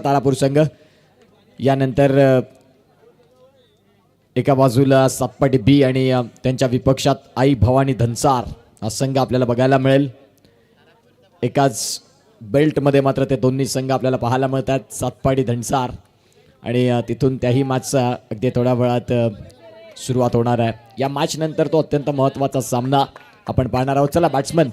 तारापूर संघ. यानंतर एका बाजूला सातपाटी बी आणि त्यांच्या विपक्षात आई भवानी धनसार हा संघ आपल्याला बघायला मिळेल. एकाच बेल्ट मध्ये मात्र ते दोन्ही संघ आपल्याला पाहायला मिळतात, सातपाटी धनसार. आणि तिथून त्याही मॅचचा अगदी थोड्या वेळात सुरुवात होणार आहे. या मॅच नंतर तो अत्यंत महत्त्वाचा सामना आपण पाहणार आहोत. चला बॅट्समन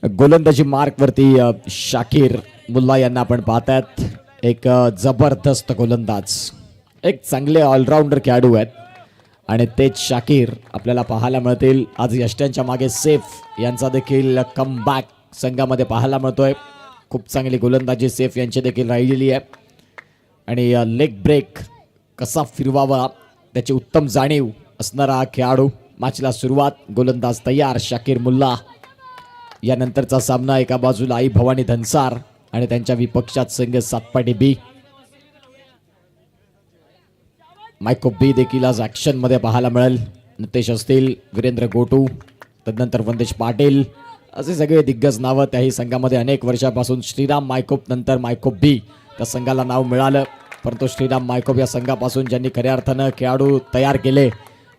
गोलंदाजी मार्क वरती शाकीर मुल्ला यांना आपण पाहतात. एक जबरदस्त गोलंदाज, एक चांगले ऑलराऊंडर खेळाडू आहेत आणि तेच शाकीर आपल्याला पाहायला मिळतील. आज यष्ट्यांच्या मागे सेफ यांचा देखील कमबॅक संघामध्ये पाहायला मिळतोय. खूप चांगली गोलंदाजी सेफ यांची देखील राहिलेली आहे आणि लेग ब्रेक कसा फिरवावा त्याची उत्तम जाणीव असणारा हा खेळाडू. मॅचला सुरुवात, गोलंदाज तयार शाकीर मुल्ला. यानंतरचा सामना, एका बाजूला आई भवानी धनसार आणि त्यांच्या विपक्षात संघ सातपाटी बी. मायको बी देखील आज ऍक्शन मध्ये पाहायला मिळेल. नितेश असतील, वीरेंद्र गोटू, तदनंतर वंदेश पाटील असे सगळे दिग्गज नावं त्याही संघामध्ये अनेक वर्षापासून. श्रीराम मायकोप नंतर मायकोप बी त्या संघाला नाव मिळालं, परंतु श्रीराम मायकोप या संघापासून ज्यांनी खऱ्या अर्थानं खेळाडू तयार केले,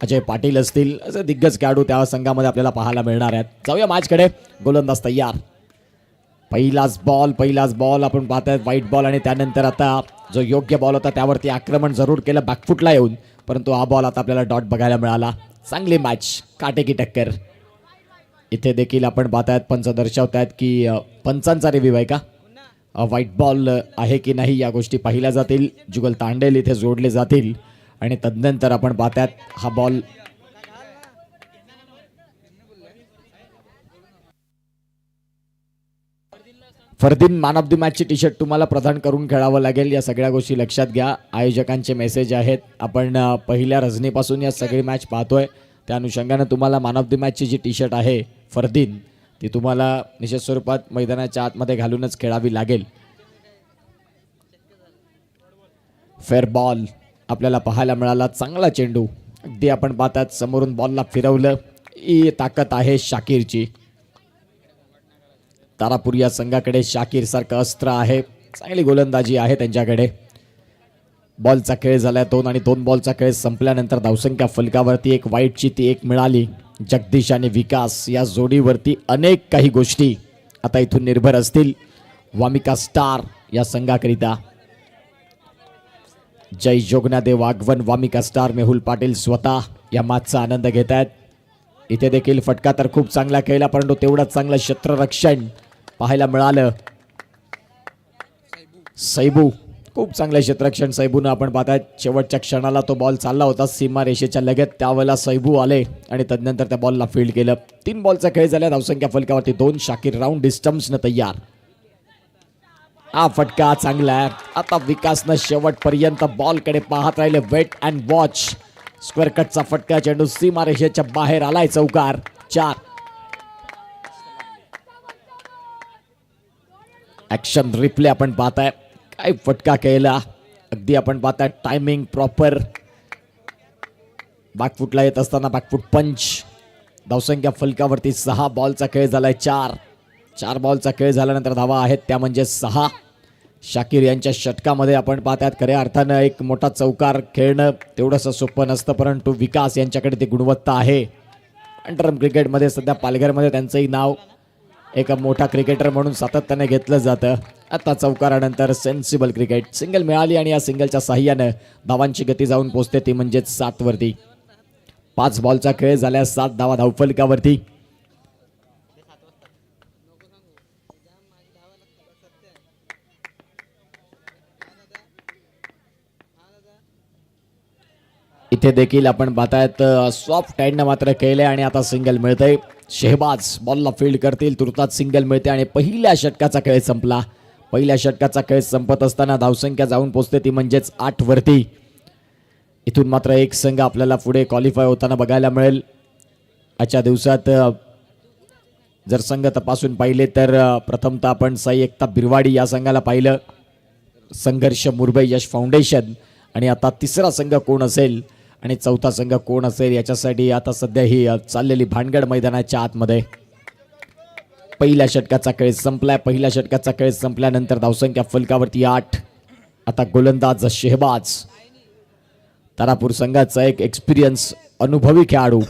अजय पाटील असतील, असे दिग्गज खेळाडू त्या संघामध्ये आपल्याला पाहायला मिळणार आहेत. जाऊया मॅचकडे. गोलंदाज तयार. पहिलाच बॉल आपण पाहतोय, वाईट बॉल. आणि त्यानंतर आता जो योग्य बॉल होता त्यावरती आक्रमण जरूर केलं बॅकफुटला येऊन, परंतु हा बॉल आता आपल्याला डॉट बघायला मिळाला. चांगली मॅच, काटेकी टक्कर. इथे देखील आपण पाहतायत पंच दर्शवतायत की पंचांचा रिव्ह्यू आहे का, व्हाईट बॉल आहे की नाही या गोष्टी पाहिल्या जातील. जुगल तांडेल इथे जोडले जातील आणि तदनंतर आपण पाहतात हा ball Fardeen man of the मॅचची टी शर्ट तुम्हाला प्रदान करून खेळावं लागेल. या सगळ्या गोष्टी लक्षात घ्या. आयोजकांचे मेसेज आहेत. आपण पहिल्या रजनीपासून या सगळी मॅच पाहतोय, त्या अनुषंगाने तुम्हाला मॅन ऑफ द मॅचची जी टी शर्ट आहे फरदीन, ती तुम्हाला निश्चित स्वरूपात मैदानाच्या आतमध्ये घालूनच खेळावी लागेल. फेअर बॉल आपल्याला पाहायला मिळाला. चांगला चेंडू, अगदी आपण पाहतात समोरून बॉलला फिरवलं. ही ताकद आहे शाकीरची. तारापूर या संघाकडे शाकीर सारखं अस्त्र आहे, चांगली गोलंदाजी आहे त्यांच्याकडे. बॉलचा खेळ झाला 2 आणि 2 बॉलचा खेळ संपल्यानंतर धावसंख्या फलकावरती एक वाईटची ती एक मिळाली. जगदीश आणि विकास या जोडीवरती अनेक काही गोष्टी आता इथून निर्भर असतील. वामिका स्टार या संघाकरिता जय जोगनादेव आगवन, वामिका स्टार, मेहुल पाटील स्वतः या मॅचचा आनंद घेत आहेत. इथे देखील फटका तर खूप चांगला खेळला, परंतु तेवढंच चांगलं क्षेत्ररक्षण पाहायला मिळालं. सैबू, खूप चांगलं क्षेत्ररक्षण सैबूनं आपण पाहतायत. शेवटच्या क्षणाला तो बॉल चालला होता सीमा रेषेच्या लगत, त्यावेळेला सैबू आले आणि तदनंतर त्या बॉलला फील्ड केलं. 3 बॉलचा खेळ झाला. धावसंख्या फलकावरती 2. शाकीर राऊंड डिस्टन्सनं तयार. हा फटका चांगला आहे. आता विकासनं शेवटपर्यंत बॉलकडे पाहत राहिले. Wait and watch. स्क्वेअर कटचा फटका, चेंडू सीमा रेषेच्या बाहेर आलाय. चौकार. 4. ऍक्शन रिप्ले आपण पाहताय. काय फटका केला, अगदी आपण पाहताय टायमिंग प्रॉपर. बॅकफुटला येत असताना बॅकफुट पंच. धावसंख्या फलकावरती 6 बॉलचा खेळ झालाय. 4 बॉलचा खेळ झाल्यानंतर धावा आहेत त्या म्हणजे 6. शाकीर यांच्या षटकामध्ये आपण पाहतात खऱ्या अर्थानं एक मोठा चौकार खेळणं तेवढंसं सोपं नसतं, परंतु विकास यांच्याकडे ती गुणवत्ता आहे. अंडरम क्रिकेटमध्ये सध्या पालघरमध्ये त्यांचंही नाव एक मोठा क्रिकेटर म्हणून सातत्याने घेतलं जातं. आता चौकारानंतर सेन्सिबल क्रिकेट. सिंगल मिळाली आणि या सिंगलच्या साह्यानं धावांची गती जाऊन पोहोचते ती म्हणजेच 7 वरती. 5 बॉलचा खेळ झाल्या 7 धावा धावफलकावरती. इथे देखील आपण पाहतायत सॉफ्ट हँडनं मात्र केले आणि आता सिंगल मिळतंय. शेहबाज बॉलला फील्ड करतील, तुर्तास सिंगल मिळते आणि पहिल्या षटकाचा खेळ संपला. पहिल्या षटकाचा खेळ संपत असताना धावसंख्या जाऊन पोहोचते ती म्हणजेच 8 वरती. इथून मात्र एक संघ आपल्याला पुढे क्वालिफाय होताना बघायला मिळेल. आजच्या दिवसात जर संघ तपासून पाहिले तर प्रथमतः आपण साई एकता बिरवाडी या संघाला पाहिलं, संघर्ष मुरबई यश फाउंडेशन, आणि आता तिसरा संघ कोण असेल आणि चौथा संघ कोण असेल याच्यासाठी आता सध्या ही चाललेली भानगड मैदानाच्या आतमध्ये. पहिल्या षटकाचा खेळ संपलाय. पहिल्या षटकाचा खेळ संपल्यानंतर धावसंख्या फलकावरती 8. आता गोलंदाज शेहबाज, तारापूर संघाचा एक एक्सपिरियन्स अनुभवी खेळाडू.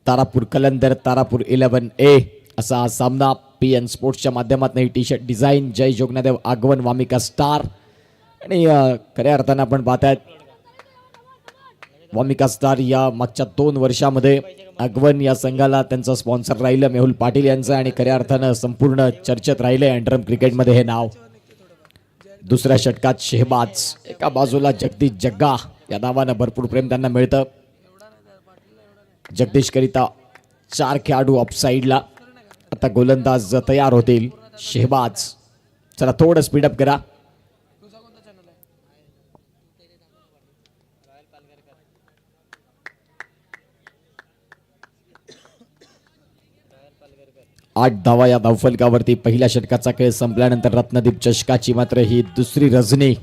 तारापूर कलंदर, तारापूर 11A असा हा सामना. PN स्पोर्ट्सच्या माध्यमातून ही टी शर्ट डिझाईन जय जोगनादेव आगवन वामिका स्टार, आणि खऱ्या अर्थानं आपण पाहतायत वामिका स्टार या मागच्या 2 वर्षामध्ये आगवन या संघाला त्यांचं स्पॉन्सर राहिलं मेहुल पाटील यांचं, आणि खऱ्या अर्थानं संपूर्ण चर्चेत राहिले अंडरम क्रिकेटमध्ये हे नाव. दुसऱ्या षटकात शेहबाज, एका बाजूला जगदीश जग्गा, या नावानं भरपूर प्रेम त्यांना मिळतं. जगदीश करिता 4 खेळाडू ऑफसाईडला. आता गोलंदाज तयार होतील. शेहबाज, चला थोडं स्पीडअप करा. आठ धावा या धावफलकावरती. पहिल्या षटकाचा खेळ संपल्यानंतर रत्नदीप चषकाची मात्र ही दुसरी रजनी,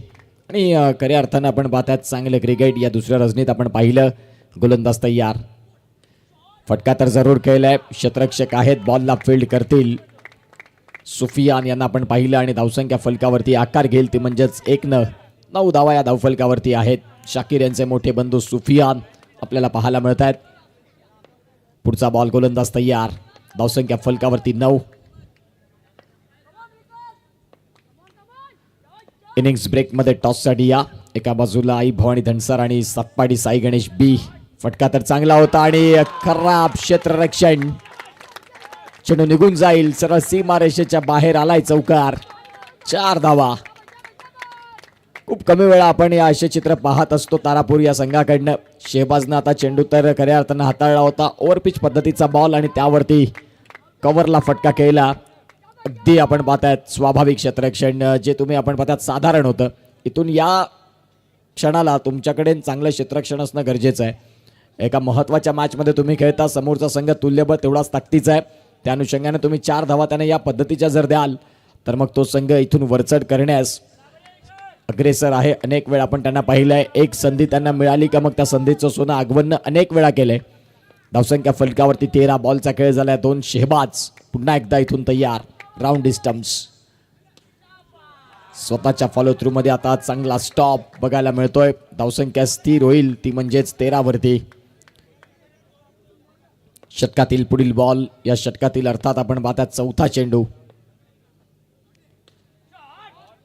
आणि खऱ्या अर्थानं आपण पाहतात चांगलं क्रिकेट या दुसऱ्या रजनीत आपण पाहिलं. गोलंदाज तयार, फटका तर जरूर केलाय. क्षेत्ररक्षक आहेत, बॉलला फील्ड करतील. सुफियान यांना आपण पाहिलं आणि धावसंख्या फलकावरती आकार घेईल ती म्हणजेच 1. 9 धावा या धावफलकावरती आहेत. शाकीर यांचे मोठे बंधू सुफियान आपल्याला पाहायला मिळत आहेत. पुढचा बॉल, गोलंदाज तयार, धावसंख्या फलकावरती 9. इनिंग्स ब्रेकमध्ये टॉससाठी या. एका बाजूला आई भवानी धनसर आणि सातपाडी साई गणेश बी. फटका तर चांगला होता आणि खराब क्षेत्ररक्षण. चेंडू निघून जाईल, सरळ सीमारेषेच्या बाहेर आलाय चौकार. 4 धावा. खूप कमी वेळा आपण या असे चित्र पाहत असतो तारापूर या संघाकडनं. शेहबाजनं आता चेंडू तर खऱ्या अर्थानं हाताळला होता. ओव्हरपिच पद्धतीचा बॉल आणि त्यावरती कव्हरला फटका केला. अगदी आपण पाहतायत स्वाभाविक क्षेत्ररक्षण जे तुम्ही आपण पाहतात साधारण होतं. इथून या क्षणाला तुमच्याकडे चांगलं क्षेत्ररक्षण असणं गरजेचं आहे. एका महत्त्वाच्या मॅचमध्ये तुम्ही खेळता, समोरचा संघ तुल्यबळ तेवढाच ताकदीचा आहे. त्या अनुषंगाने तुम्ही 4 धावा त्याने या पद्धतीच्या जर द्याल तर मग तो संघ इथून वरचढ करण्यास अग्रेसर आहे. अनेक वेळा आपण त्यांना पाहिलंय. एक संधी त्यांना मिळाली का मग त्या संधीचं सोनं आगवननं अनेक वेळा केलंय. धावसंख्या फलकावरती 13. बॉलचा खेळ झालाय 2. शेहबाज पुन्हा एकदा इथून तयार. Round distance. स्वतःच्या फॉलो थ्रू मध्ये आता चांगला स्टॉप बघायला मिळतोय. धावसंख्या स्थिर होईल ती म्हणजेच 13 वरती. षटकातील पुढील बॉल, या षटकातील अर्थात आपण पाहतात 4था चेंडू.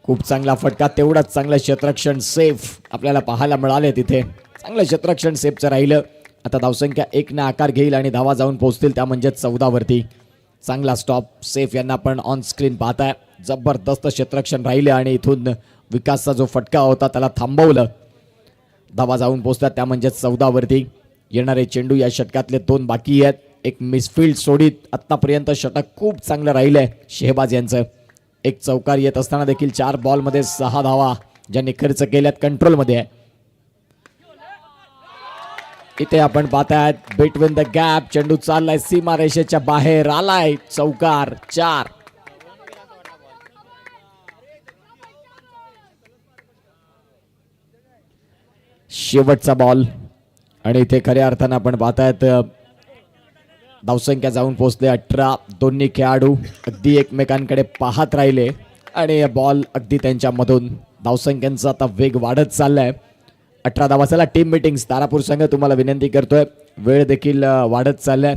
खूप चांगला फटका, तेवढाच चांगलं क्षेत्ररक्षण सेफ आपल्याला पाहायला मिळाले. तिथे चांगलं क्षेत्ररक्षण सेफचं राहिलं. आता धावसंख्या 1 ने आकार घेईल आणि धावा जाऊन पोहोचतील त्या म्हणजे 14 वरती. चांगला स्टॉप सेफ यांना आपण ऑन स्क्रीन पाहताय. जबरदस्त क्षेत्ररक्षण राहिले आणि इथून विकासचा जो फटका होता त्याला थांबवलं. धावा जाऊन पोहोचतात त्या म्हणजे 14 वरती. येणारे चेंडू या षटकातले 2 बाकी आहेत. एक मिसफील्ड सोडित आतापर्यंत षटक खूप चांगलं राहिलंय शेहबाज यांचं. एक चौकार येत असताना देखील 4 बॉलमध्ये 6 धावा ज्यांनी खर्च केल्यात कंट्रोलमध्ये आहे. इथे आपण पाहतायत बिटवीन द गॅप चेंडू चाललाय सीमारेषेच्या बाहेर आलाय. चौकार. 4. शेवटचा बॉल आणि इथे खऱ्या अर्थानं आपण पाहतायत धावसंख्या जाऊन पोहोचले 18. दोन्ही खेळाडू अगदी एकमेकांकडे पाहत राहिले आणि बॉल अगदी त्यांच्यामधून. धावसंख्यांचा आता वेग वाढत चाललाय. 18 धावा. चला टीम मीटिंग्स तारापूर संघ तुम्हाला विनंती करतोय, वेळ देखील वाढत चाललाय.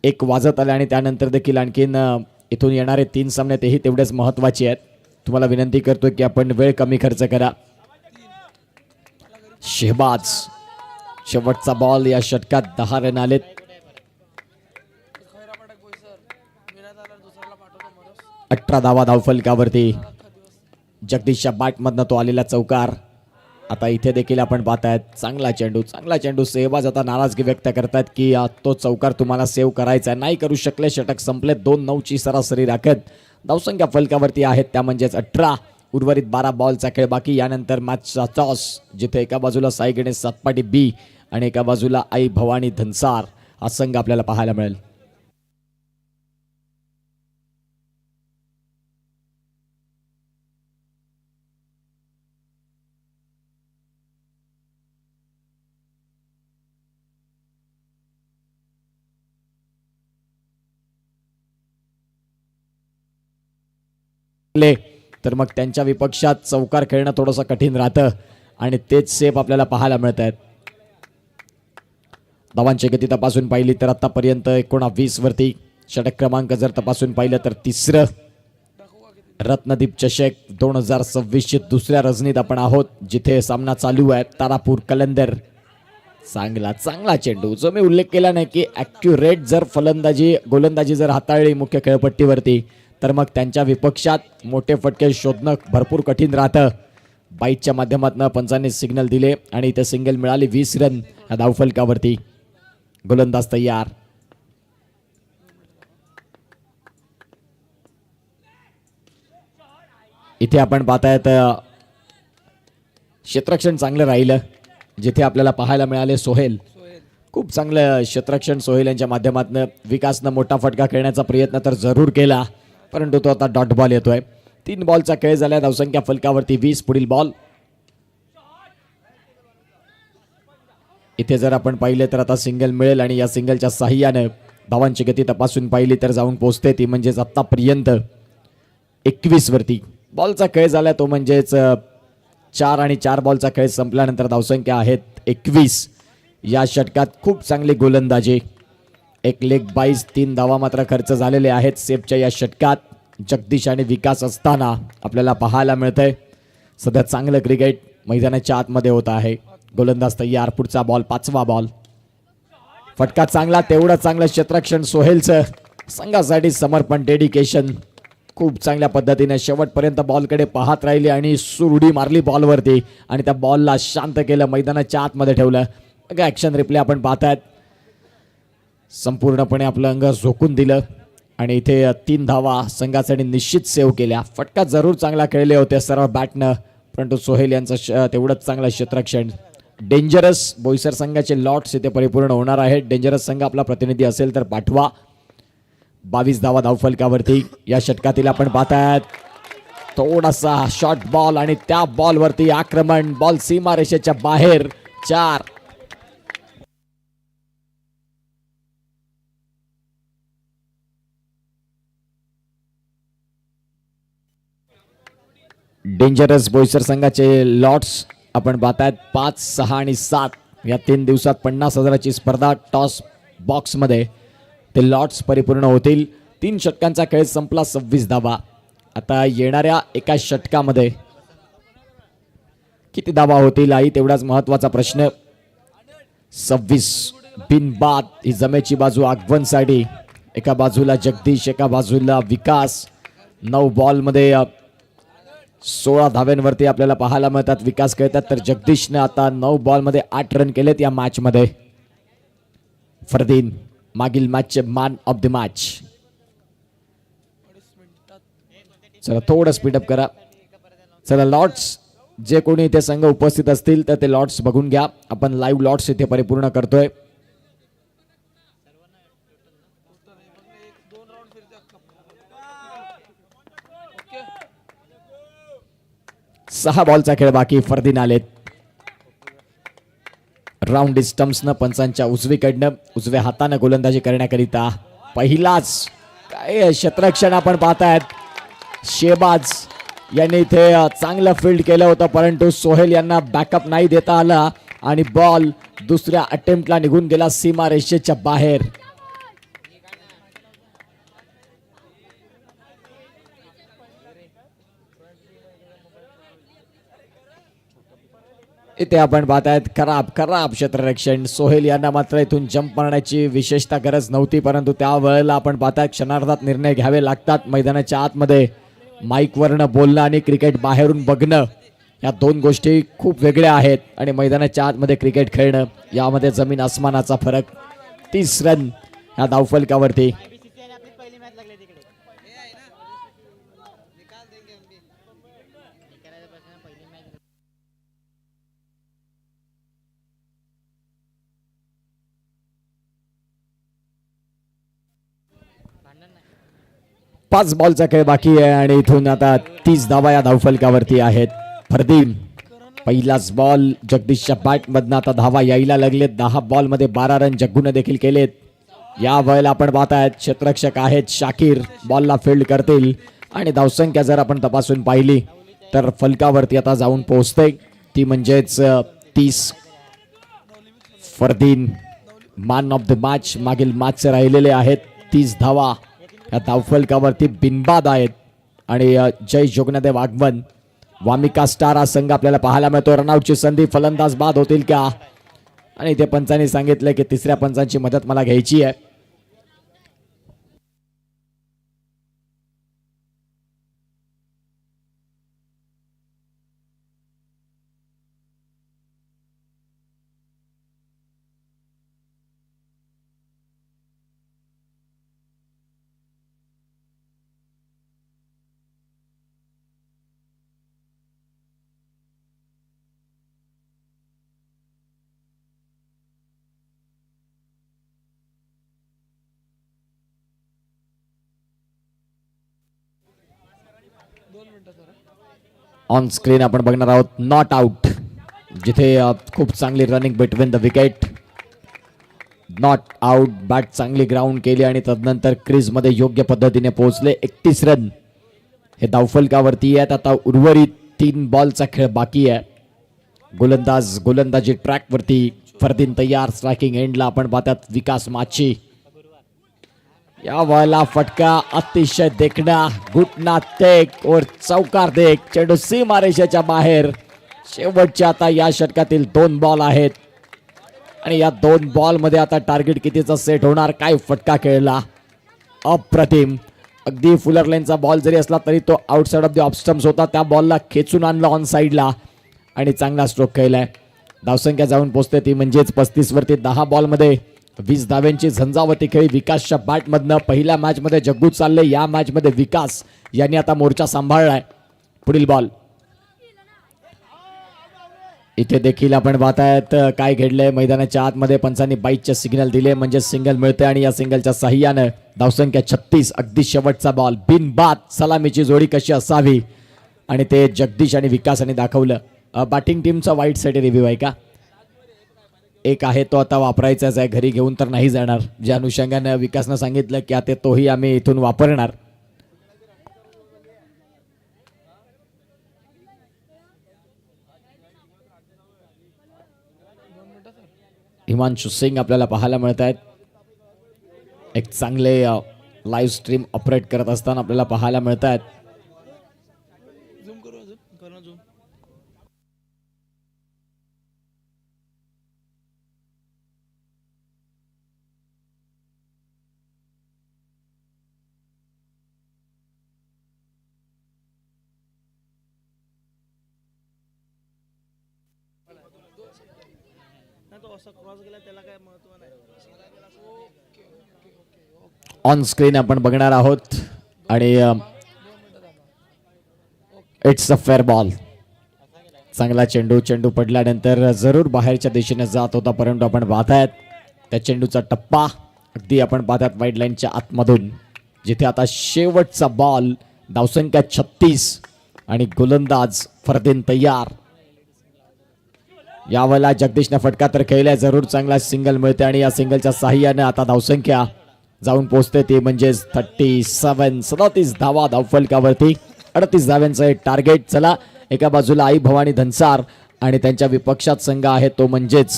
1 वाजत आले आणि त्यानंतर देखील आणखीन इथून येणारे 3 सामने तेही तेवढेच महत्त्वाचे आहेत. तुम्हाला विनंती करतोय की आपण वेळ कमी खर्च करा. शेहबाज शेवटचा बॉल. या षटकात 10 रन आलेत. 18 धावा धावफलकावरती. जगदीशच्या बॅटमधनं तो आलेला चौकार. आता इथे देखील आपण पाहतायत चांगला चेंडू. सेहबाज आता नाराजगी व्यक्त करतायत की तो चौकार तुम्हाला सेव्ह करायचा नाही, करू शकले. षटक संपले. 2-9ची सरासरी राखत धावसंख्या फलकावरती आहेत त्या म्हणजेच 18. उर्वरित 12 बॉलचा खेळ बाकी. यानंतर मॅचचा टॉस, जिथे एका बाजूला साई गणेश सातपाटी बी आणि एका बाजूला आई भवानी धनसार हा संघ आपल्याला पाहायला मिळेल. तर मग त्यांच्या विपक्षात चौकार खेळणं थोडंसं कठीण राहतं आणि तेच सेफ आपल्याला पाहायला मिळत आहेत. धावांची गती तपासून पाहिली तर आतापर्यंत 19 वरती. षटक क्रमांक जर तपासून पाहिलं तर 3रं रत्नदीप चषक 2026ची 2ऱ्या रजनीत आपण आहोत, जिथे सामना चालू आहे. तारापूर कलंदर. चांगला चेंडू, जो मी उल्लेख केला नाही की ॲक्युरेट जर गोलंदाजी जर हाताळली मुख्य खेळपट्टीवरती तर मग त्यांच्या विपक्षात मोठे फटके शोधणं भरपूर कठीण राहतं. बाईटच्या माध्यमातून पंचांनी सिग्नल दिले आणि इथे सिंगल मिळाली. 20 रन या धावफलकावरती. गोलंदाज तयार. इथे आपण पाहतायत क्षेत्ररक्षण चांगलं राहिलं, जिथे आपल्याला पाहायला मिळाले सोहेल. खूप चांगलं क्षेत्ररक्षण सोहेल यांच्या माध्यमातून. विकासनं मोठा फटका खेळण्याचा प्रयत्न तर जरूर केला, परंतु तो आता डॉट बॉल येतोय. 3 बॉलचा खेळ झाला. धावसंख्या फलकावरती 20. पुढील बॉल. इथे जर आपण पाहिले तर आता सिंगल मिळेल आणि या सिंगलच्या साह्यानं धावांची गती तपासून पाहिली तर जाऊन पोहोचते ती म्हणजेच आतापर्यंत 21 वरती. बॉलचा खेळ झाला तो म्हणजेच 4 आणि 4 बॉलचा खेळ संपल्यानंतर धावसंख्या आहेत 21. या षटकात खूप चांगली गोलंदाजी. 1 लेग 22. 3 धावा मात्र खर्च झालेले आहेत सेफच्या या षटकात. जगदीश आणि विकास असताना आपल्याला पाहायला मिळतंय. सध्या चांगलं क्रिकेट मैदानाच्या आतमध्ये होत आहे. गोलंदाज तयार. पुढचा बॉल. 5वा बॉल. फटका चांगला. तेवढं चांगलं क्षेत्ररक्षण सोहेलचं. संघासाठी समर्पण, डेडिकेशन. खूप चांगल्या पद्धतीने शेवटपर्यंत बॉलकडे पाहत राहिले आणि सुरडी मारली बॉलवरती आणि त्या बॉलला शांत केलं, मैदानाच्या आतमध्ये ठेवलं. ॲक्शन रिप्ले आपण पाहतायत. संपूर्णपणे आपलं अंग झोकून दिलं आणि इथे 3 धावा संघासाठी निश्चित सेव्ह केल्या. फटका जरूर चांगला खेळले होते सर्व बॅटनं, परंतु सोहेल यांचं तेवढंच चांगलं क्षेत्ररक्षण. डेंजरस बोईसर संघाचे लॉट्स इथे परिपूर्ण होणार आहेत. डेंजरस संघ आपला प्रतिनिधी असेल तर पाठवा. 22 धावा धावफलकावरती. या षटकातील आपण पाहतायत थोडासा शॉर्ट बॉल आणि त्या बॉलवरती आक्रमण. बॉल सीमारेषेच्या बाहेर. 4. डेंजरस बोईसर संघाचे लॉट्स आपण पाहतायत 5, 6 आणि 7 या 3 दिवसात 50,000ची स्पर्धा. टॉस बॉक्समध्ये ते लॉट्स परिपूर्ण होतील. 3 षटकांचा खेळ संपला. 26 धावा. आता येणाऱ्या एका षटकामध्ये किती धावा होतील आई तेवढाच महत्वाचा प्रश्न. 26 बिनबाद. ही जमेची बाजू आगवनसाठी. एका बाजूला जगदीश, एका बाजूला विकास. 9 बॉलमध्ये 16 धाव्यांवरती आपल्याला पाहायला मिळतात. विकास खेळतात तर जगदीशने आता 9 बॉलमध्ये 8 रन केलेत या मॅचमध्ये. फरदीन मागील मॅचचे मॅन ऑफ द मॅच. चला थोडं स्पीडअप करा. चला लॉट्स जे कोणी इथे संघ उपस्थित असतील तर ते लॉट्स बघून घ्या. आपण लाईव्ह लॉट्स इथे परिपूर्ण करतोय. सहा बॉलचा खेळ बाकी. फरदीन आलेत. राऊंड स्टम्प्सनं पंचांच्या उजवीकडनं उजव्या हाताने गोलंदाजी करण्याकरिता पहिलाच काय क्षेत्ररक्षण आपण पाहतायत. शेबाज यांनी इथे चांगलं फील्ड केलं होतं, परंतु सोहेल यांना बॅकअप नाही देता आला आणि बॉल दुसऱ्या अटेम्प्टला निघून गेला सीमा रेषेच्या बाहेर. इथे आपण पाहतायत खराब क्षेत्ररक्षण. सोहेल यांना मात्र इथून जंप मारण्याची विशेषतः गरज नव्हती, परंतु त्या वेळेला आपण पाहताय क्षणार्धात निर्णय घ्यावे लागतात मैदानाच्या आतमध्ये. माईकवरनं बोलणं आणि क्रिकेट बाहेरून बघणं या दोन गोष्टी खूप वेगळ्या आहेत आणि मैदानाच्या आतमध्ये क्रिकेट खेळणं यामध्ये जमीन आसमानाचा फरक. 30 रन या धावफलकावरती. पाच बॉलचा खेळ बाकी आहे आणि इथून आता 30 धावा या धावफलकावरती आहेत. फरदीन पहिलाच बॉल जगदीशच्या बॅट मधनं आता धावा यायला लागलेत. 10 बॉल मध्ये 12 रन जग्गूने देखील केलेत. या वेळेला आपण पाहतायत क्षेत्ररक्षक आहेत शाकीर बॉलला फील्ड करतील आणि धावसंख्या जर आपण तपासून पाहिली तर फलकावरती आता जाऊन पोहोचते ती म्हणजेच 30. Fardeen man of the match मागील मॅच राहिलेले आहेत. 30 धावा या धावफलकावरती बिनबाद आहेत आणि जय जोगनादेव आगमन वामिका स्टार हा संघ आपल्याला पाहायला मिळतो. रनआउटची संधी फलंदाज बाद होतील का आणि ते पंचांनी सांगितलं की तिसऱ्या पंचांची मदत मला घ्यायची आहे. ऑन स्क्रीन आपण बघणार आहोत नॉट आउट जिथे खूप चांगली running between the wicket. Not out bat चांगली ग्राउंड केली आणि तदनंतर क्रीज मध्ये योग्य पद्धतीने पोहोचले. 31 रन हे धावफलकावरती आहेत. आता उर्वरित 3 बॉलचा खेळ बाकी आहे. गोलंदाजी ट्रॅक वरती फरदीन तयार. स्ट्रायकिंग एंडला आपण पाहतात विकास माची. या वेळेला फटका अतिशय देखणा घुटना टेक और चौकार देख चेंडू सीमारेषेच्या बाहेर. शेवटच्या आता या षटकातील 2 बॉल आहेत आणि या 2 बॉल मध्ये आता टार्गेट कितीचा सेट होणार. काय फटका खेळला अप्रतिम. अगदी फुलर लाईनचा बॉल जरी असला तरी तो outside of the of stumps होता. त्या बॉलला खेचून आणला ऑन साइडला आणि चांगला स्ट्रोक खेळलाय. धावसंख्या जाऊन पोहोचते ती म्हणजेच 35 वरती. 10 बॉल मध्ये 20 धाव्यांची झंझावती खेळी विकासच्या बॅट मधनं. पहिल्या मॅच मध्ये जग्गू चालले, या मॅच मध्ये विकास यांनी आता मोर्चा सांभाळलाय. पुढील बॉल इथे देखील आपण पाहतायत काय घडलंय मैदानाच्या आतमध्ये. पंचांनी बाईटचे सिग्नल दिले म्हणजे सिंगल मिळते आणि या सिंगलच्या साह्यानं धावसंख्या 36. अगदी शेवटचा बॉल बिनबाद. सलामीची जोडी कशी असावी आणि ते जगदीश आणि विकासाने दाखवलं. बॅटिंग टीमचा वाईट साईड रिव्ह्यू आहे का? एक आहे तो आता वापरायचाच आहे, घरी घेऊन तर नाही जाणार. ज्या अनुषंगाने विकासनं सांगितलं की आता तोही आम्ही इथून वापरणार. हिमांशु सिंग आपल्याला पाहायला मिळत आहेत. एक चांगले लाईव्ह स्ट्रीम ऑपरेट करत असताना आपल्याला पाहायला मिळत आहेत. ऑन स्क्रीन आपण बघणार आहोत आणि इट्स अ फेअर बॉल. चांगला चेंडू पडल्यानंतर जरूर बाहेरच्या दिशेने जात होता परंतु आपण पाहतायत त्या चेंडूचा टप्पा अगदी आपण पाहतात वाईड लाईनच्या आतमधून जिथे आता शेवटचा बॉल. धावसंख्या 36 आणि गोलंदाज फरदीन तयार. यावेळेला जगदीशने फटका तर खेळलाय, जरूर चांगला सिंगल मिळते आणि या सिंगलच्या साह्याने आता धावसंख्या जाऊन पोहोचते ती म्हणजेच 37. 37 धावा धावफलकावरती. 38 धाव्यांचं टार्गेट. चला एका बाजूला आई भवानी धनसार आणि त्यांच्या विपक्षात संघ आहे तो म्हणजेच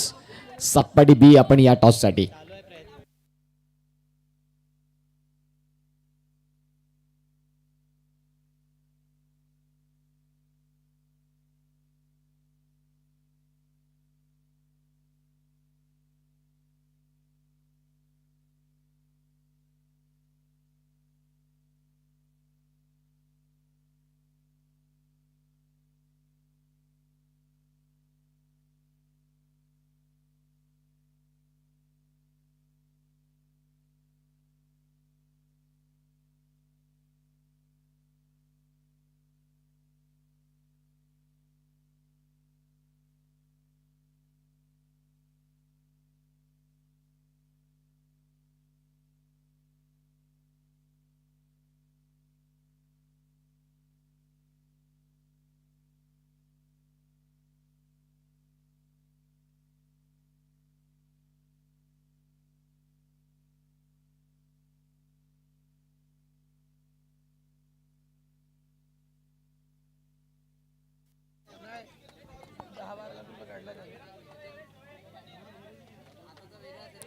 सातपाडी बी. आपण या टॉस साठी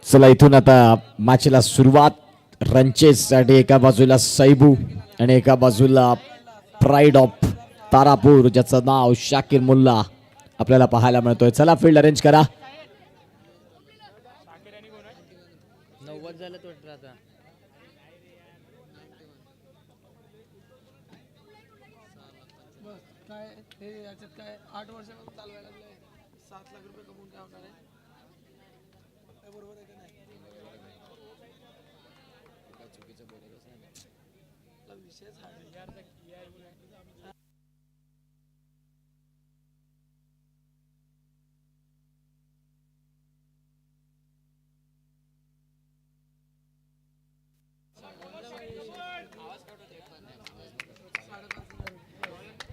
चला इथून आता मॅचला सुरुवात. रनचेससाठी एका बाजूला सैबू आणि एका बाजूला प्राईड ऑफ तारापूर ज्याचं नाव शाकीर मुल्ला आपल्याला पाहायला मिळतोय. चला फील्ड अरेंज करा.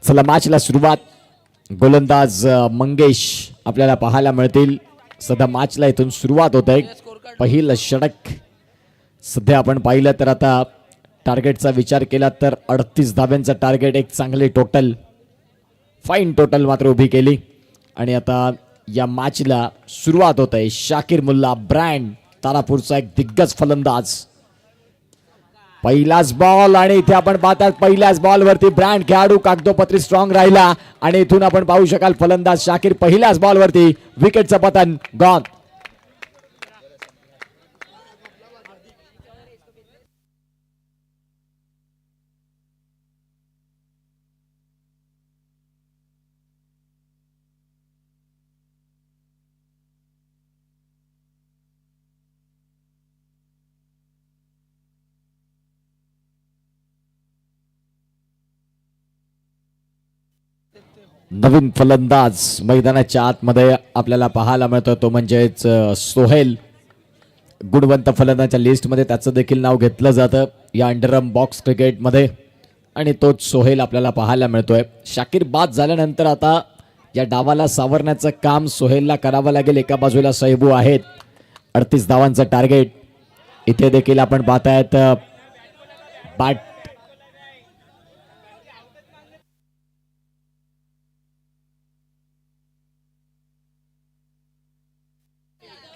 चला मॅचला सुरुवात. गोलंदाज मंगेश आपल्याला पाहायला मिळतील. सध्या मॅचला इथून सुरुवात होत आहे. पहिलं षटक सध्या आपण पाहिलं तर आता टार्गेटचा विचार केला तर 38 धाब्यांचा टार्गेट, एक चांगले टोटल, फाईन टोटल मात्र उभी केली. आणि आता या मॅचला सुरुवात होत आहे. शाकीर मुल्ला ब्रँड तारापूरचा एक दिग्गज फलंदाज. पहिलाच बॉल आणि इथे आपण पाहतात पहिल्याच बॉल वरती ब्रँड खेळाडू कागदोपत्री स्ट्रॉंग राहिला आणि इथून आपण पाहू शकाल फलंदाज शाकीर पहिल्याच बॉल वरती विकेटचं पतन गॉन. नवीन फलंदाज मैदानाच्या आतमध्ये आपल्याला पाहायला मिळतो तो म्हणजेच सोहेल. गुणवंत फलंदाजाच्या लिस्टमध्ये त्याचं देखील नाव घेतलं जातं या अंडरम बॉक्स क्रिकेटमध्ये आणि तोच सोहेल आपल्याला पाहायला मिळतोय. शाकीर बाद झाल्यानंतर आता या डावाला सावरण्याचं काम सोहेलला करावं लागेल. एका बाजूला सैबू आहेत, 38 धावांचं टार्गेट. इथे देखील आपण पाहतायत बॅट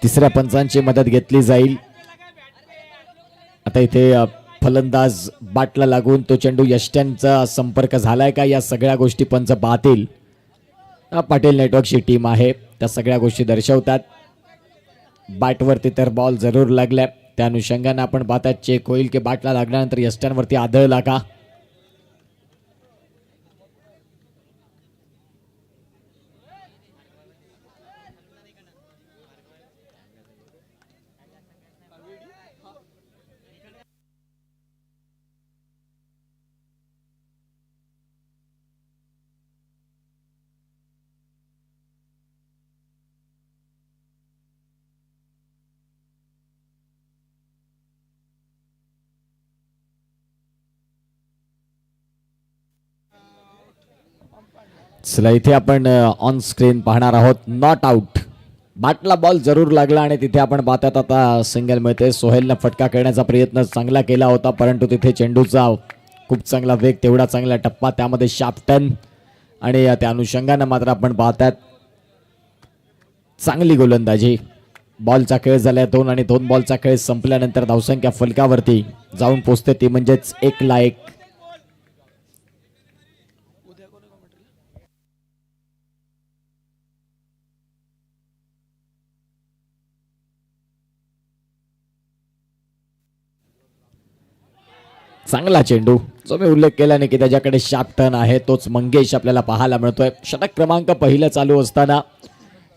तिसऱ्या पंचांची मदत घेतली जाईल. आता इथे फलंदाज बाटला लागून तो चेंडू यष्ट्यांचा संपर्क झालाय का या सगळ्या गोष्टी पंच पाहतील. पाटील नेटवर्कची टीम आहे, त्या सगळ्या गोष्टी दर्शवतात. बॅटवरती तर बॉल जरूर लागलाय, त्या अनुषंगाने आपण पाहतात चेक होईल की बाटला लागल्यानंतर यष्ट्यांवरती आदळला का. चला इथे आपण ऑन स्क्रीन पाहणार आहोत नॉट आउट. बाटला बॉल जरूर लागला आणि तिथे आपण पाहतात आता सिंगल मिळते. सोहेलनं फटका करण्याचा प्रयत्न चांगला केला होता परंतु तिथे चेंडूचा खूप चांगला वेग, तेवढा चांगला टप्पा, त्यामध्ये शाफ्टन आणि त्या अनुषंगानं मात्र आपण पाहतात चांगली गोलंदाजी. बॉलचा खेळ झाला 2 आणि 2 बॉलचा खेळ संपल्यानंतर धावसंख्या फलकावरती जाऊन पोहोचते ती म्हणजेच 1-1. चांगला चेंडू, जो मी उल्लेख केला नाही की त्याच्याकडे शार्प टर्न आहे, तोच मंगेश आपल्याला पाहायला मिळतोय. षटक क्रमांक पहिलं चालू असताना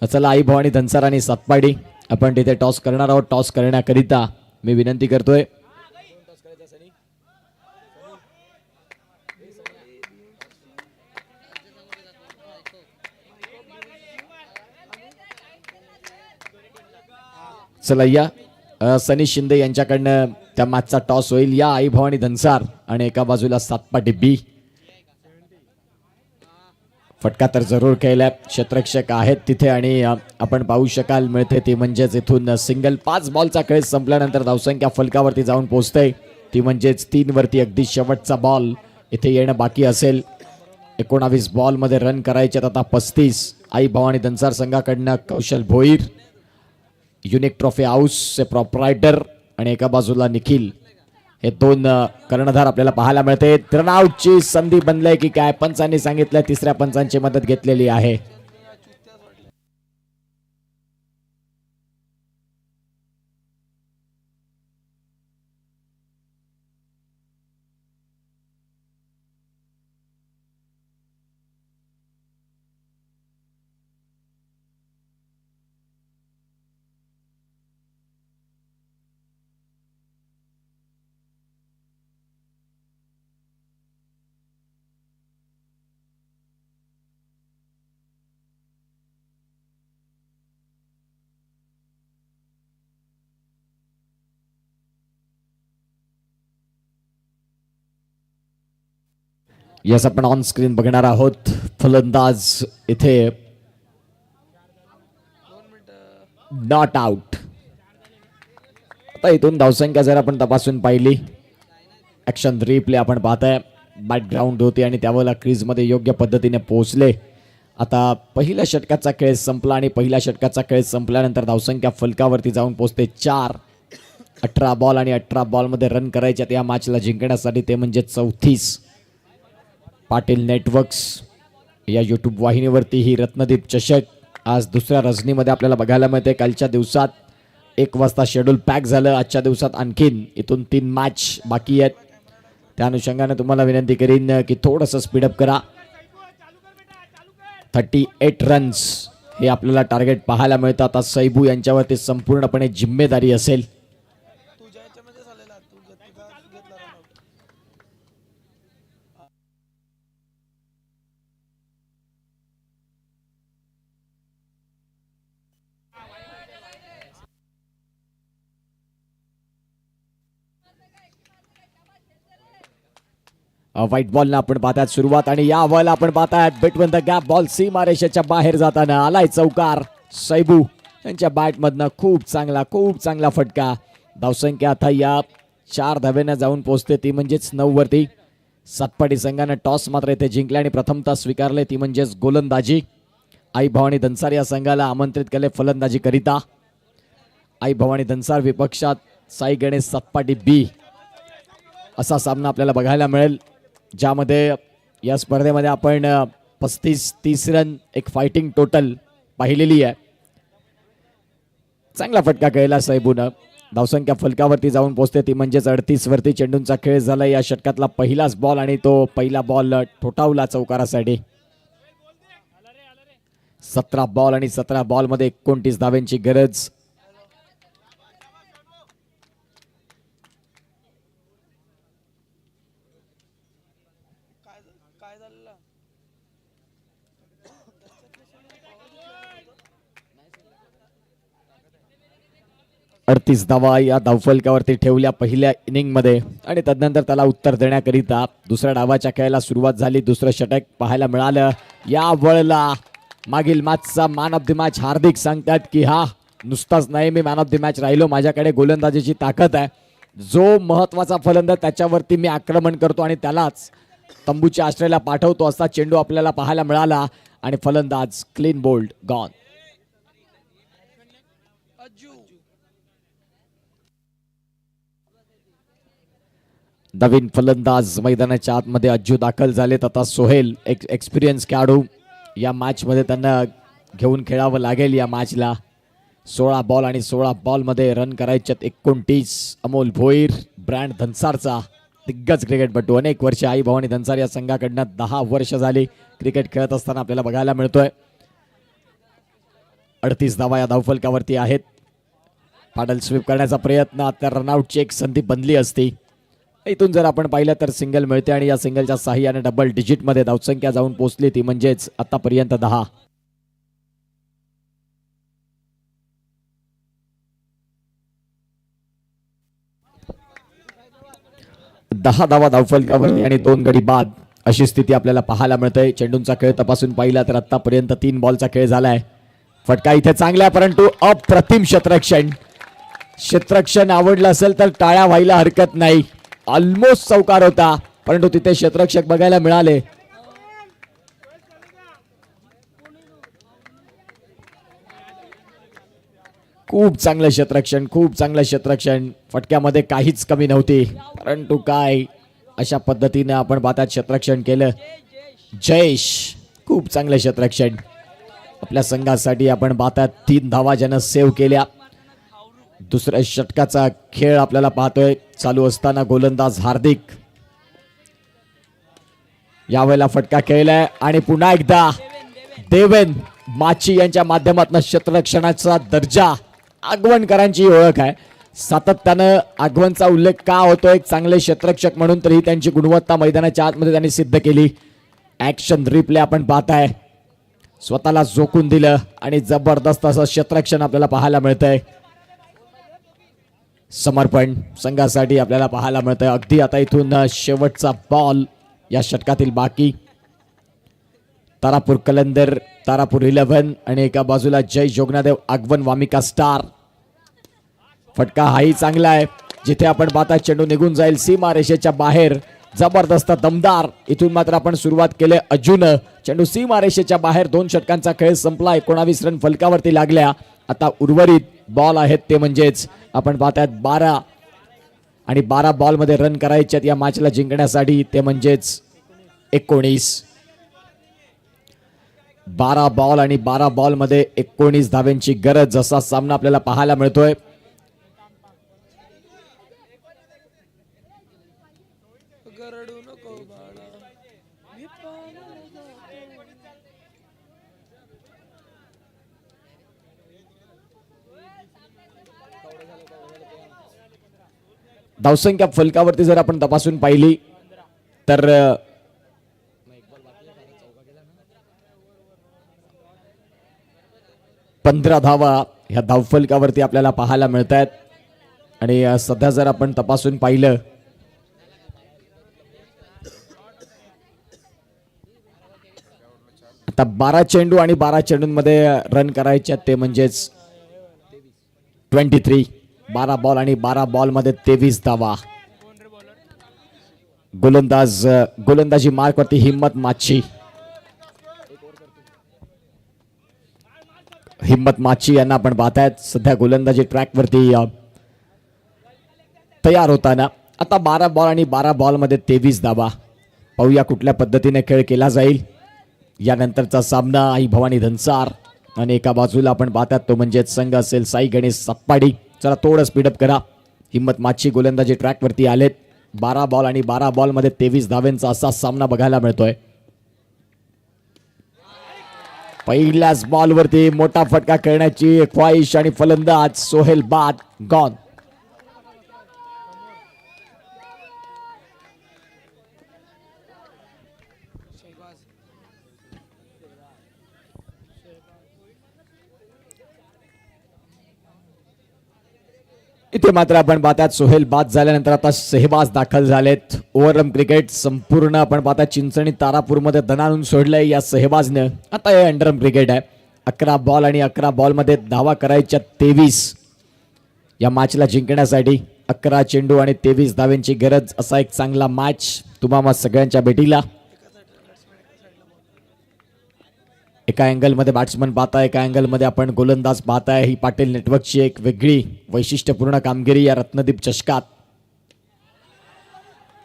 चला आई भवानी धनसार आणि सातपाडी आपण तिथे टॉस करणार आहोत. टॉस करण्याकरिता मी विनंती करतोय चला या सनी शिंदे यांच्याकडनं त्या मॅचचा टॉस होईल. या आई भवानी धनसार आणि एका बाजूला सातपाटी बी. फटका तर जरूर केलाय, क्षेत्ररक्षक आहेत तिथे आणि आपण पाहू शकाल मिळते ती म्हणजेच इथून सिंगल. 5 बॉलचा खेळ संपल्यानंतर धावसंख्या फलकावरती जाऊन पोहोचते ती म्हणजेच 3 वरती. अगदी शेवटचा बॉल इथे येणं बाकी असेल. 19 बॉलमध्ये रन करायचे आता 35. आई भवानी धनसार संघाकडनं कौशल भोईर युनिक ट्रॉफी हाऊसचे प्रॉपरायटर आणि एका बाजूला निखिल, हे दोन कर्णधार आपल्याला पाहायला मिळते. रनआउटची संधी बनलंय की काय, पंचांनी सांगितलं, तिसऱ्या पंचांची मदत घेतलेली आहे. यस, आपण ऑन स्क्रीन बघणार आहोत. फलंदाज इथे नॉट आउट. आता इथून धावसंख्या जर आपण तपासून पाहिली, ऍक्शन रिप्ले आपण पाहताय, बॅकग्राऊंड होती आणि त्यावेळेला क्रीजमध्ये योग्य पद्धतीने पोहोचले. आता पहिल्या षटकाचा खेळ संपला आणि पहिल्या षटकाचा खेळ संपल्यानंतर धावसंख्या फलकावरती जाऊन पोहोचते 4. 18 बॉल आणि 18 बॉलमध्ये रन करायच्यात या मॅचला जिंकण्यासाठी, ते म्हणजे 34. पाटील नेटवर्क्स या यूट्यूब वाहिनीवरती ही रत्नदीप चषक आज दुसऱ्या रजनीमध्ये आपल्याला बघायला मिळते. कालच्या दिवसात 1 वाजता शेड्यूल पॅक झालं. आजच्या दिवसात आणखीन इथून 3 मॅच बाकी आहेत. त्या अनुषंगाने तुम्हाला विनंती करीन की थोडंसं स्पीडअप करा. 38 रन्स हे आपल्याला टार्गेट पाहायला मिळतं. आता सैबू यांच्यावरती संपूर्णपणे जिम्मेदारी असेल. व्हाईट बॉलनं आपण पाहतात सुरुवात आणि या बॉल आपण पाहतात बिटवीन द गॅप बॉल सीमारेषेच्या बाहेर जाताना आलाय चौकार. सैबू यांच्या बॅटमधनं खूप चांगला फटका. धावसंख्या आता या 4 धावेनं जाऊन पोहोचते, ती म्हणजेच 9 वरती. सातपाडी संघानं टॉस मात्र इथे जिंकले आणि प्रथमतः स्वीकारले, ती म्हणजेच गोलंदाजी. आई भवानी दन्सार या संघाला आमंत्रित केले फलंदाजी करिता. आई भवानी दन्सार विपक्षात साई गणेश सातपाटी बी असा सामना आपल्याला बघायला मिळेल, ज्यामध्ये या स्पर्धेमध्ये आपण 35-30 रन एक फायटिंग टोटल पाहिलेली आहे. चांगला फटका खेळला सैबूनं. धावसंख्या फलकावरती जाऊन पोहोचते, ती म्हणजेच 38 वरती. चेंडूंचा खेळ झाला. या षटकातला पहिलाच बॉल आणि तो पहिला बॉल ठोठावला चौकारासाठी. 17 बॉल आणि 17 बॉलमध्ये 29 धाव्यांची गरज. अडतीस धावा या धावफलकावरती ठेवल्या पहिल्या इनिंगमध्ये आणि तदनंतर त्याला उत्तर देण्याकरिता दुसऱ्या डावाच्या खेळाला सुरुवात झाली. दुसरं षटक पाहायला मिळालं. या वेळेला मागील मॅचचा मॅन ऑफ द मॅच हार्दिक सांगतात की हा नुसताच नाही, मी मॅन ऑफ द मॅच राहिलो, माझ्याकडे गोलंदाजीची ताकद आहे. जो महत्वाचा फलंदाज त्याच्यावरती मी आक्रमण करतो आणि त्यालाच तंबूच्या आश्रयाला पाठवतो असा चेंडू आपल्याला पाहायला मिळाला आणि फलंदाज क्लीन बोल्ड गॉन. नवीन फलंदाज मैदानाच्या आतमध्ये अज्जू दाखल झालेत. आता सोहेल एक एक्सपिरियन्स खेळाडू, या मॅचमध्ये त्यांना घेऊन खेळावं लागेल. या मॅचला 16 बॉल आणि 16 बॉलमध्ये रन करायच्यात 29. अमोल भोईर ब्रँड धनसारचा दिग्गज क्रिकेटपटू, अनेक वर्ष आई भवानी धनसार या संघाकडनं 10 वर्ष झाली क्रिकेट खेळत असताना आपल्याला बघायला मिळतोय. 38 धावा या धावफलकावरती आहेत. पाडल स्वीप करण्याचा प्रयत्न, आता रनआउटची एक संधी बनली असती. इथून जर आपण पाहिलं तर सिंगल मिळते आणि या सिंगलच्या साहाय्याने डबल डिजिटमध्ये धावसंख्या जाऊन पोहोचली, ती म्हणजेच आतापर्यंत 10. धावा धावफलकावर आणि 2 गडी बाद अशी स्थिती आपल्याला पाहायला मिळते. चेंडूंचा खेळ तपासून पाहिला तर आतापर्यंत 3 बॉलचा खेळ झालाय. फटका इथे चांगला, परंतु अप्रतिम क्षेत्ररक्षण आवडलं असेल तर टाळ्या व्हायला हरकत नाही. ऑलमोस्ट चौकार होता, परंतु तिथे क्षेत्ररक्षक बघायला मिळाले. खूप चांगलं क्षेत्ररक्षण, खूप चांगलं क्षेत्ररक्षण. फटक्यामध्ये काहीच कमी नव्हती, परंतु काय अशा पद्धतीने आपण पाहतात क्षेत्ररक्षण केलं. जयेश खूप चांगलं क्षेत्ररक्षण आपल्या संघासाठी. आपण पाहतात 3 धावा ज्यानं सेव्ह केल्या. दुसऱ्या षटकाचा खेळ आपल्याला पाहतोय चालू असताना. गोलंदाज हार्दिक यावेळेला फटका खेळलाय आणि पुन्हा एकदा देवेन माची यांच्या माध्यमातून क्षेत्ररक्षणाचा दर्जा आगवणकरांची ओळख आहे. सातत्यानं आगवणचा उल्लेख का होतो एक चांगले क्षेत्ररक्षक म्हणून, तरी त्यांची गुणवत्ता मैदानाच्या आतमध्ये त्यांनी सिद्ध केली. ऍक्शन रिप्ले आपण पाहताय, स्वतःला झोकून दिलं आणि जबरदस्त असं क्षेत्ररक्षण आपल्याला पाहायला मिळतंय. समर्पण संघासाठी आपल्याला पाहायला मिळतंय. अगदी आता इथून शेवटचा बॉल या षटकातील बाकी. तारापूर कलंदर, तारापूर 11 आणि एका बाजूला जय जोगनादेव आगवण वामिका स्टार. फटका हाही चांगला आहे, जिथे आपण पाहता चेंडू निघून जाईल सीमा रेषेच्या बाहेर. जबरदस्त दमदार इथून मात्र आपण सुरुवात केले. अजून चेंडू सीमा रेषेच्या बाहेर. 2 षटकांचा खेळ संपला. 19 रन फलकावरती लागल्या. आता उर्वरित बॉल आहेत ते म्हणजेच आपण पाहतात 12 आणि 12 बॉलमध्ये रन करायचे या मॅचला जिंकण्यासाठी, ते म्हणजेच 19. 12 बॉल आणि 12 बॉलमध्ये 19 धाव्यांची गरज असा सामना आपल्याला पाहायला मिळतोय. धावसंख्या फलकावरती जर आपण तपासून पाहिली तर 15 धावा ह्या धावफलकावरती आपल्याला पाहायला मिळत आहेत. आणि सध्या जर आपण तपासून पाहिलं आता 12 चेंडू आणि 12 चेंडूंमध्ये रन करायचे ते म्हणजेच 23. 12 बॉल आणि 12 बॉलमध्ये 23 धावा. गोलंदाजी मार्कवरती हिम्मत माची यांना आपण पाहतायत सध्या गोलंदाजी ट्रॅकवरती तयार होताना. आता 12 बॉल आणि 12 बॉलमध्ये 23 धावा. पाहूया कुठल्या पद्धतीने खेळ केला जाईल. यानंतरचा सामना आई भवानी धनसार आणि एका बाजूला आपण पाहतात तो म्हणजेच संघ असेल साई गणेश सातपाडी. चला थोडं स्पीडअप करा. हिम्मत माची गोलंदाजी ट्रॅकवरती आलेत. 12 बॉल आणि 12 बॉलमध्ये 23 धाव्यांचा असा सामना बघायला मिळतोय. पहिल्याच बॉलवरती मोठा फटका खेळण्याची ख्वाहिश आणि फलंदाज सोहेल बाद गॉन. इथे मात्र आपण पाहतात सोहेल बाद झाल्यानंतर आता सेहबाज दाखल झालेत. ओव्हरआर्म क्रिकेट संपूर्ण आपण पाहतात चिंचणी तारापूरमध्ये दणाणून सोडलंय या सेहबाजनं. आता हे अंडरआर्म क्रिकेट आहे. 11 बॉल आणि 11 बॉलमध्ये धावा करायच्या 23 या मॅचला जिंकण्यासाठी. 11 चेंडू आणि 23 धाव्यांची गरज असा एक चांगला मॅच तुम्हा सगळ्यांच्या भेटीला. एका अँगलमध्ये बॅट्समन पाहताय, एका अँगलमध्ये आपण गोलंदाज पाहताय. ही पाटील नेटवर्कची एक वेगळी वैशिष्ट्यपूर्ण कामगिरी या रत्नदीप चषकात.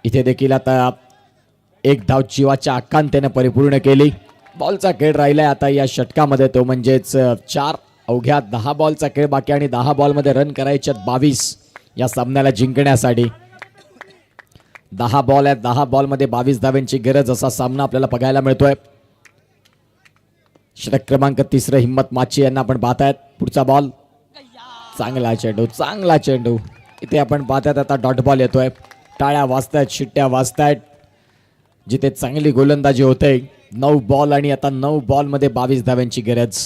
इथे देखील आता एक धाव जीवाच्या आकांतेने परिपूर्ण केली. बॉलचा खेळ राहिलाय आता या षटकामध्ये तो म्हणजेच 4. अवघ्या 10 बॉलचा खेळ बाकी आणि 10 बॉलमध्ये रन करायचे 22 या सामन्याला जिंकण्यासाठी. 10 बॉल आहेत, 10 बॉलमध्ये 22 धाव्यांची गरज असा सामना आपल्याला बघायला मिळतोय. षटक क्रमांक 3 हिम्मत माची यांना आपण पाहतायत. पुढचा बॉल चांगला चेंडू, चांगला चेंडू. इथे आपण पाहतायत आता डॉट बॉल येतोय. टाळ्या वाजतायत, शिट्ट्या वाजतायत. जिथे चांगली गोलंदाजी होते. 9 बॉल आणि आता 9 बॉलमध्ये 22 धाव्यांची गरज.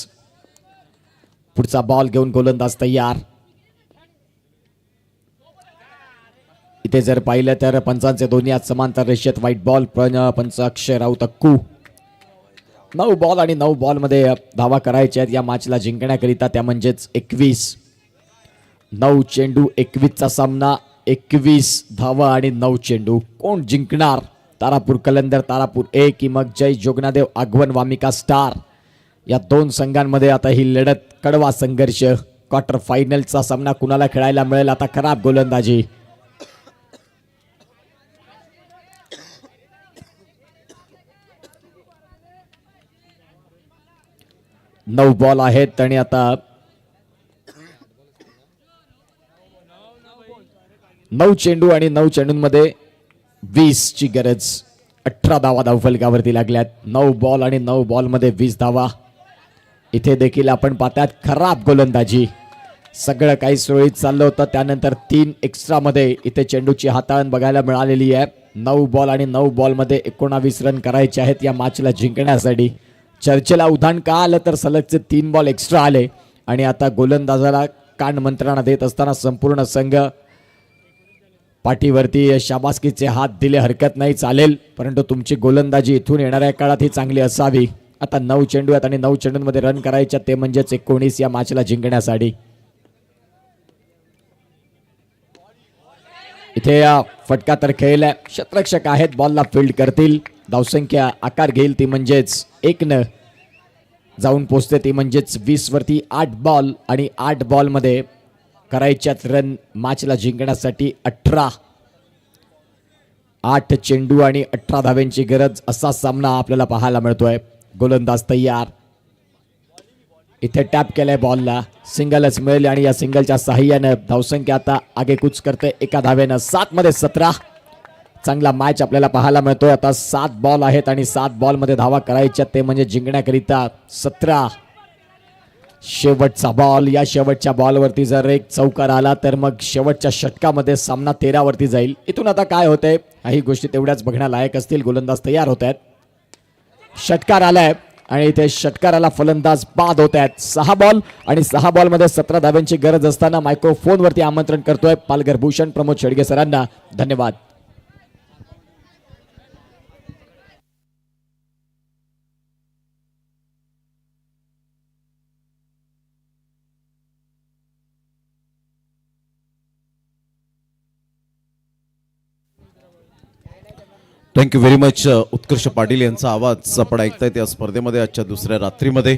पुढचा बॉल घेऊन गोलंदाज तयार. इथे जर पाहिलं तर पंचांचे दोन्ही आज समांतर रेषेत व्हाईट बॉल. पंच अक्षय राऊत अक्कू. 9 बॉल आणि 9 बॉलमध्ये धावा करायच्या आहेत या मॅचला जिंकण्याकरिता, त्या म्हणजेच 21. 9 चेंडू 21चा सामना. 21 धावा आणि 9 चेंडू. कोण जिंकणार? तारापूर कलंदर तारापूर 1 की मग जय जोगनादेव आगवण वामिका स्टार. या 2 संघांमध्ये आता ही लढत, कडवा संघर्ष. क्वार्टर फायनलचा सामना कुणाला खेळायला मिळेल. आता खराब गोलंदाजी. नऊ बॉल आहेत आणि आता 9 चेंडू आणि 9 चेंडूंमध्ये 20 ची गरज. 18 धावा धावफलकावरती लागल्यात. 9 बॉल आणि 9 बॉल मध्ये 20 धावा. इथे देखील आपण पाहतात खराब गोलंदाजी. सगळं काही सुरळीत चाललं होतं, त्यानंतर 3 एक्स्ट्रा मध्ये इथे चेंडूची हाताळण बघायला मिळालेली आहे. 9 बॉल आणि 9 बॉल मध्ये 19 रन करायचे आहेत या मॅचला जिंकण्यासाठी. चर्चेला उधाण का आलं तर सलगचे 3 बॉल एक्स्ट्रा आले आणि आता गोलंदाजाला कान मंत्रणा देत असताना संपूर्ण संघ पाठीवरती शाबासकीचे हात दिले हरकत नाही, चालेल, परंतु तुमची गोलंदाजी इथून येणाऱ्या काळात ही चांगली असावी. आता 9 चेंडू आहेत आणि 9 चेंडूंमध्ये रन करायच्या, ते म्हणजेच 19 या मॅचला जिंकण्यासाठी. इथे फटका तर खेळलाय. क्षेत्ररक्षक आहेत, बॉलला फील्ड करतील. धावसंख्या आकार घेईल ती म्हणजेच 1 न जाऊन पोचते, ती म्हणजेच 20 वरती 8 बॉल आणि 8 बॉल मध्ये करायच्यात रन मॅचला जिंकण्यासाठी 18. 8 चेंडू आणि 18 धाव्यांची गरज असा सामना आपल्याला पाहायला मिळतोय. गोलंदाज तयार. इथे टॅप केलाय बॉलला, सिंगलच मिळेल आणि या सिंगलच्या साहाय्याने धावसंख्या आता आगेकूच करते 1 धावेनं. 7 मध्ये 17. चांगला मॅच आपल्याला पाहायला मिळतोय. आता 7 बॉल आहेत आणि 7 बॉल मध्ये धावा करायच्या, ते म्हणजे जिंकण्याकरिता 17. शेवटचा बॉल. या शेवटच्या बॉलवरती जर एक चौकार आला तर मग शेवटच्या षटकामध्ये सामना 13 वरती जाईल. इथून आता काय होतंय काही गोष्टी तेवढ्याच बघण्यालायक असतील. गोलंदाज तयार होत आहेत. षटकार आलाय आणि इथे षटकाराला फलंदाज बाद होत आहेत. 6 बॉल आणि 6 बॉल मध्ये 17 धाव्यांची गरज असताना मायक्रोफोन वरती आमंत्रण करतोय पालघर भूषण प्रमोद शेडगे सरांना. धन्यवाद. Thank you very much. Utkarsh Patil यांचा आवाज आपण ऐकताय त्या स्पर्धेमध्ये आजच्या दुसऱ्या रात्रीमध्ये,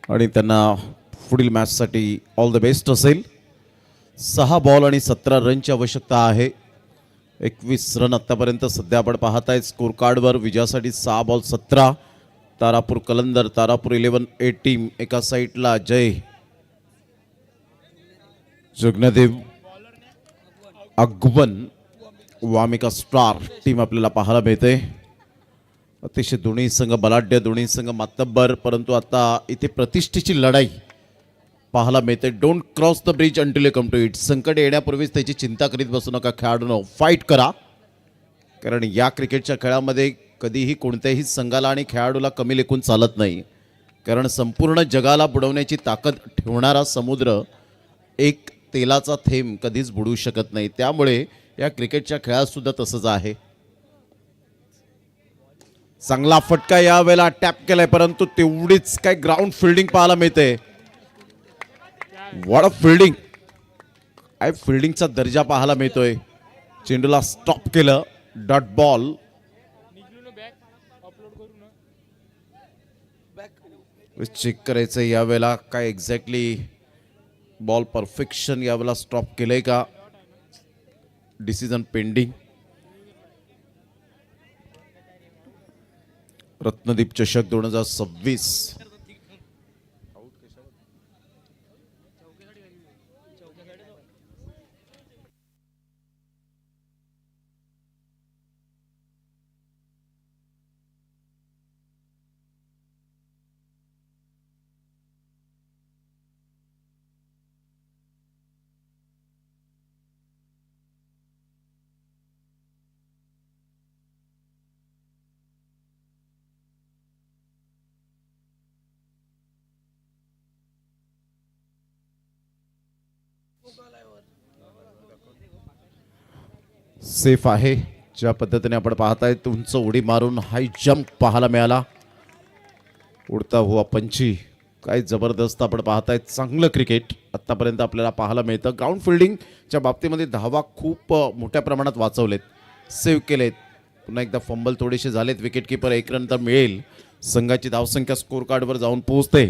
आणि त्यांना पुढील मॅचसाठी ऑल द बेस्ट असेल. 6 बॉल आणि 17 रनची आवश्यकता आहे. 21 रन आत्तापर्यंत सध्या आपण पाहताय स्कोर कार्डवर. विजयासाठी 6 बॉल 17. तारापूर कलंदर, तारापूर 11 टीम एका साईडला, जय जगनदेव, अगवन, वामिका स्टार टीम आपल्याला पाहायला मिळते. अतिशय दोन्ही संघ बलाढ्य, दोन्ही संघ मातब्बर, परंतु आता इथे प्रतिष्ठेची लढाई पाहायला मिळते. Don't cross the bridge until you come to it. संकट येण्यापूर्वीच त्याची चिंता करीत बसू नका खेळाडूंनो, फाईट करा. कारण या क्रिकेटच्या खेळामध्ये कधीही कोणत्याही संघाला आणि खेळाडूला कमी लेखून चालत नाही. कारण संपूर्ण जगाला बुडवण्याची ताकद ठेवणारा समुद्र एक तेलाचा थेंब कधीच बुडवू शकत नाही. त्यामुळे या क्रिकेटच्या खेळात सुद्धा तसंच आहे. चांगला फटका यावेळेला टॅप केलाय, परंतु तेवढीच काय ग्राउंड फिल्डिंग पाहायला मिळते. What a fielding. काय फिल्डिंगचा दर्जा पाहायला मिळतोय. चेंडूला स्टॉप केलं. Dot ball. चेक करायचं यावेळेला काय एक्झॅक्टली बॉल परफेक्शन यावेळेला स्टॉप केलंय का. Decision pending. रत्नदीप चषक 2026. सेफ आहे. ज्या पद्धतीने आपण पाहताय उंच उडी मारून हाय जंप पाहायला मिळाला. उडता हुआ पंची. काय जबरदस्त आपण पाहताय. चांगलं क्रिकेट आत्तापर्यंत आपल्याला पाहायला मिळतं. ग्राउंड फिल्डिंगच्या बाबतीमध्ये धावा खूप मोठ्या प्रमाणात वाचवलेत, सेव्ह केलेत. पुन्हा एकदा फंबल थोडेसे झालेत. विकेट किपर 1 रन तर मिळेल. संघाची धावसंख्या स्कोर कार्डवर जाऊन पोहोचते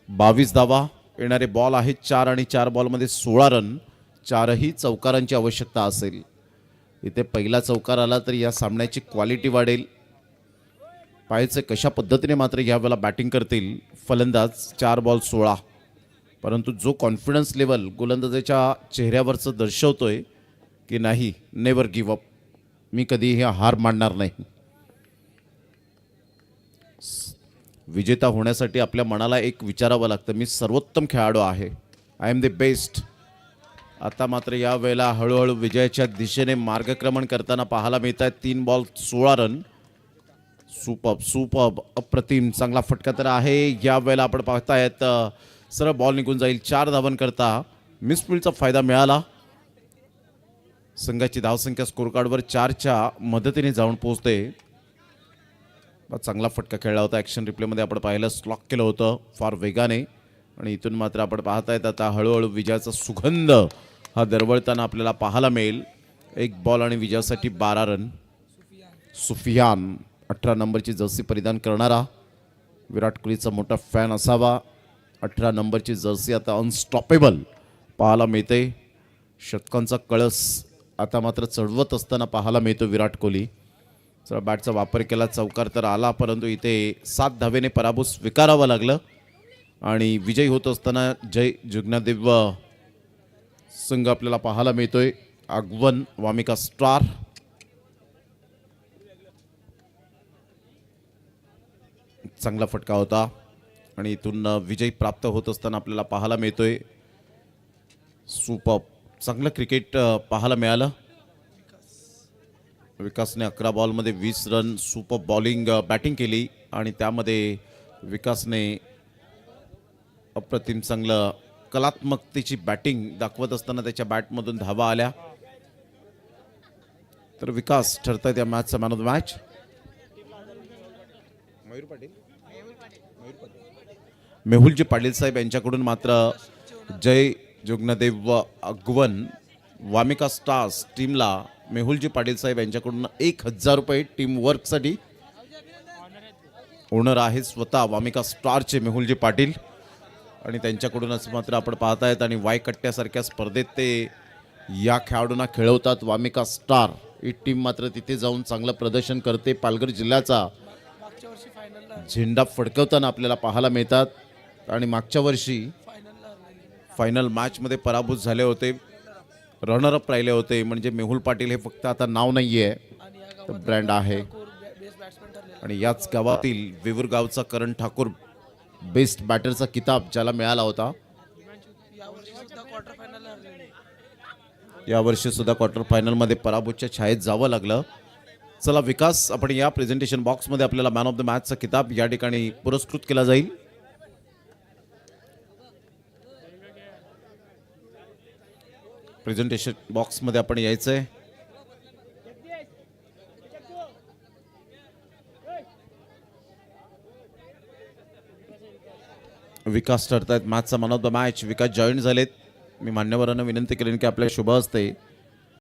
22 धावा. येणारे बॉल आहेत 4 आणि 4 बॉलमध्ये 16 रन. 4ही चौकारांची आवश्यकता असेल. इथे पहिला चौकार आला तर या सामन्याची क्वालिटी वाढेल. पाहायचं कशा पद्धतीने मात्र यावेळेला बॅटिंग करतील फलंदाज. 4 बॉल 16, परंतु जो कॉन्फिडन्स लेवल गोलंदाजाच्या चेहऱ्यावरचं दर्शवतोय की नाही, नेवर गिव्ह अप, मी कधीही हार मानणार नाही. विजेता होण्यासाठी आपल्या मनाला एक विचारावं लागतं, मी सर्वोत्तम खेळाडू आहे, आय एम द बेस्ट. आता मात्र या वेळेला हळूहळू विजयाच्या दिशेने मार्गक्रमण करताना पाहायला मिळत आहे. 3 बॉल 16 रन. सुपर्ब अप्रतिम चांगला फटका तर आहे. या वेळेला आपण पाहतायत सरळ बॉल निघून जाईल. 4 धावांकरता मिसफिल्डचा फायदा मिळाला. संघाची धावसंख्या स्कोर कार्डवर 4च्या मदतीने जाऊन पोहोचते. चांगला फटका खेळला होता. ॲक्शन रिप्लेमध्ये आपण पाहिलं, स्लॉक केलं होतं फार वेगाने. आणि इथून मात्र आपण पाहतायत आता हळूहळू विजयाचा सुगंध हा दरवळताना आपल्याला पाहायला मिळेल. 1 बॉल आणि विजयासाठी 12 रन. सुफियान 18 नंबरची जर्सी परिधान करणारा, विराट कोहलीचा मोठा फॅन असावा. 18 नंबरची जर्सी आता अनस्टॉपेबल पाहायला मिळते. शतकांचा कळस आता मात्र चढवत असताना पाहायला मिळतो विराट कोहली. चला बॅटचा वापर केला, चौकार तर आला, परंतु इथे 7 धावेने पराभव स्वीकारावं लागलं. आणि विजयी होत असताना जय जुगनादेव संघ आपल्याला पाहायला मिळतोय. आगवन वामिका स्टार. चांगला फटका होता आणि इथून विजय प्राप्त होत असताना आपल्याला पाहायला मिळतोय. सुपर चांगलं क्रिकेट पाहायला मिळालं. विकासने 11 बॉलमध्ये 20 रन. सुपर बॉलिंग बॅटिंग केली आणि त्यामध्ये विकासने अप्रतिम चांगलं कलात्मकतेची बॅटिंग दाखवत असताना त्याच्या बॅटमधून धावा आल्या. तर विकास ठरतायत या मॅचचा मॅन ऑफ द मॅच. मेहुलजी पाटील साहेब यांच्याकडून मात्र जय जुगनदेव अगवन वामिका स्टार्स टीमला मेहुलजी पाटील साहेब यांच्याकडून 1000 रुपये टीम वर्कसाठी. ओनर आहे स्वतः वामिका स्टारचे मेहुलजी पाटील आणि त्यांच्याकडूनच मात्र आपण पाहतायत. आणि वाय कट्ट्यासारख्या स्पर्धेत ते या खेळाडूंना खेळवतात. वामिका स्टार ही टीम मात्र तिथे जाऊन चांगलं प्रदर्शन करते. पालघर जिल्ह्याचा झेंडा फडकवताना आपल्याला पाहायला मिळतात. आणि मागच्या वर्षी फायनल मॅचमध्ये पराभूत झाले होते, रनरअप राहिले होते. म्हणजे मेहुल पाटील हे फक्त आता नाव नाही आहे, तर ब्रँड आहे. आणि याच गावातील वेवूर गावचा करण ठाकूर बेस्ट बॅटरचा किताब ज्याला मिळाला होता. यावर्षी सुद्धा क्वार्टर फायनलमध्ये पराभूतच्या छायेत जावं लागलं. चला विकास, आपण या प्रेझेंटेशन बॉक्समध्ये आपल्याला मॅन ऑफ द मॅचचा किताब या ठिकाणी पुरस्कृत केला जाईल. प्रेझेंटेशन बॉक्समध्ये आपण यायचंय. विकास ठरतायत मॅचचा man of the match. Vikas join झालेत. मी मान्यवरांना विनंती करेन की आपल्या शुभ हस्ते